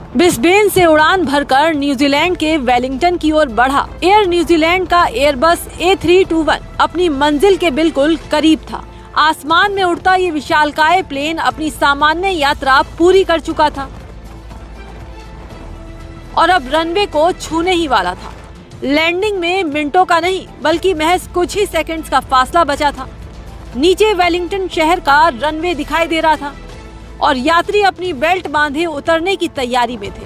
Brisbane से उड़ान भरकर न्यूजीलैंड के वेलिंगटन की ओर बढ़ा एयर न्यूजीलैंड का एयरबस A321 अपनी मंजिल के बिल्कुल करीब था। आसमान में उड़ता ये विशालकाय प्लेन अपनी सामान्य यात्रा पूरी कर चुका था और अब रनवे को छूने ही वाला था। लैंडिंग में मिनटों का नहीं बल्कि महज कुछ ही सेकंड्स का फासला बचा था। नीचे वेलिंगटन शहर का रनवे दिखाई दे रहा था और यात्री अपनी बेल्ट बांधे उतरने की तैयारी में थे,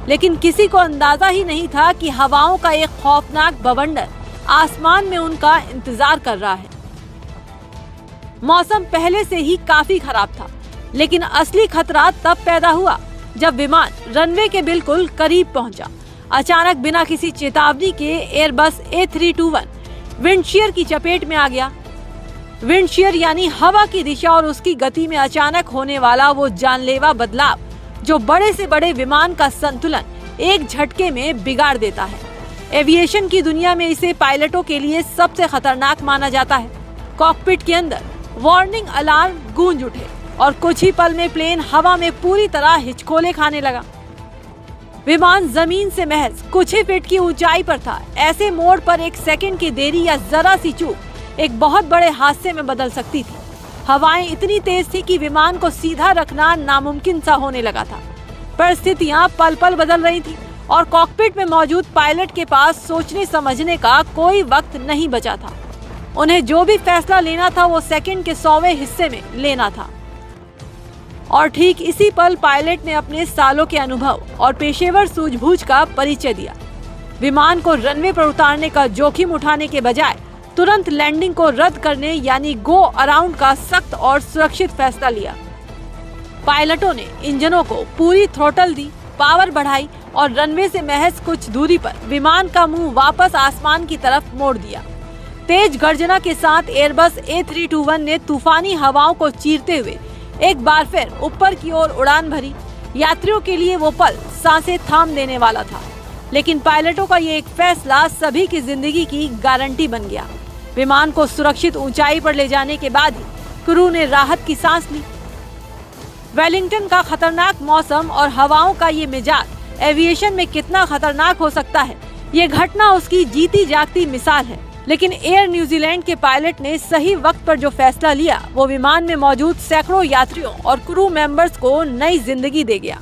लेकिन किसी को अंदाजा ही नहीं था कि हवाओं का एक खौफनाक बवंडर आसमान में उनका इंतजार कर रहा है। मौसम पहले से ही काफी खराब था, लेकिन असली खतरा तब पैदा हुआ जब विमान रनवे के बिल्कुल करीब पहुंचा। अचानक बिना किसी चेतावनी के एयरबस A321 विंडशीयर की चपेट में आ गया। विंडशीयर यानी हवा की दिशा और उसकी गति में अचानक होने वाला वो जानलेवा बदलाव जो बड़े से बड़े विमान का संतुलन एक झटके में बिगाड़ देता है। एविएशन की दुनिया में इसे पायलटों के लिए सबसे खतरनाक माना जाता है। कॉकपिट के अंदर वार्निंग अलार्म गूंज उठे और कुछ ही पल में प्लेन हवा में पूरी तरह हिचकोले खाने लगा। विमान जमीन से महज कुछ ही फीट की ऊंचाई पर था। ऐसे मोड़ पर एक सेकंड की देरी या जरा सी चूक एक बहुत बड़े हादसे में बदल सकती थी। हवाएं इतनी तेज थी कि विमान को सीधा रखना नामुमकिन सा होने लगा था। परिस्थितियां पल पल बदल रही थी और कॉकपिट में मौजूद पायलट के पास सोचने समझने का कोई वक्त नहीं बचा था। उन्हें जो भी फैसला लेना था वो सेकंड के 100वें हिस्से में लेना था। और ठीक इसी पल पायलट ने अपने सालों के अनुभव और पेशेवर सूझबूझ का परिचय दिया। विमान को रनवे पर उतारने का जोखिम उठाने के बजाय तुरंत लैंडिंग को रद्द करने यानी गो अराउंड का सख्त और सुरक्षित फैसला लिया। पायलटों ने इंजनों को पूरी थ्रोटल दी, पावर बढ़ाई और रनवे से महज कुछ दूरी पर विमान का मुंह वापस आसमान की तरफ मोड़ दिया। तेज गर्जना के साथ एयरबस A321 ने तूफानी हवाओं को चीरते हुए एक बार फिर ऊपर की ओर उड़ान भरी। यात्रियों के लिए वो पल सांसें थाम देने वाला था, लेकिन पायलटों का ये एक फैसला सभी की जिंदगी की गारंटी बन गया। विमान को सुरक्षित ऊंचाई पर ले जाने के बाद ही क्रू ने राहत की सांस ली। वेलिंगटन का खतरनाक मौसम और हवाओं का ये मिजाज एविएशन में कितना खतरनाक हो सकता है, ये घटना उसकी जीती जागती मिसाल है। लेकिन एयर न्यूजीलैंड के पायलट ने सही वक्त पर जो फैसला लिया वो विमान में मौजूद सैकड़ों यात्रियों और क्रू मेंबर्स को नई जिंदगी दे गया।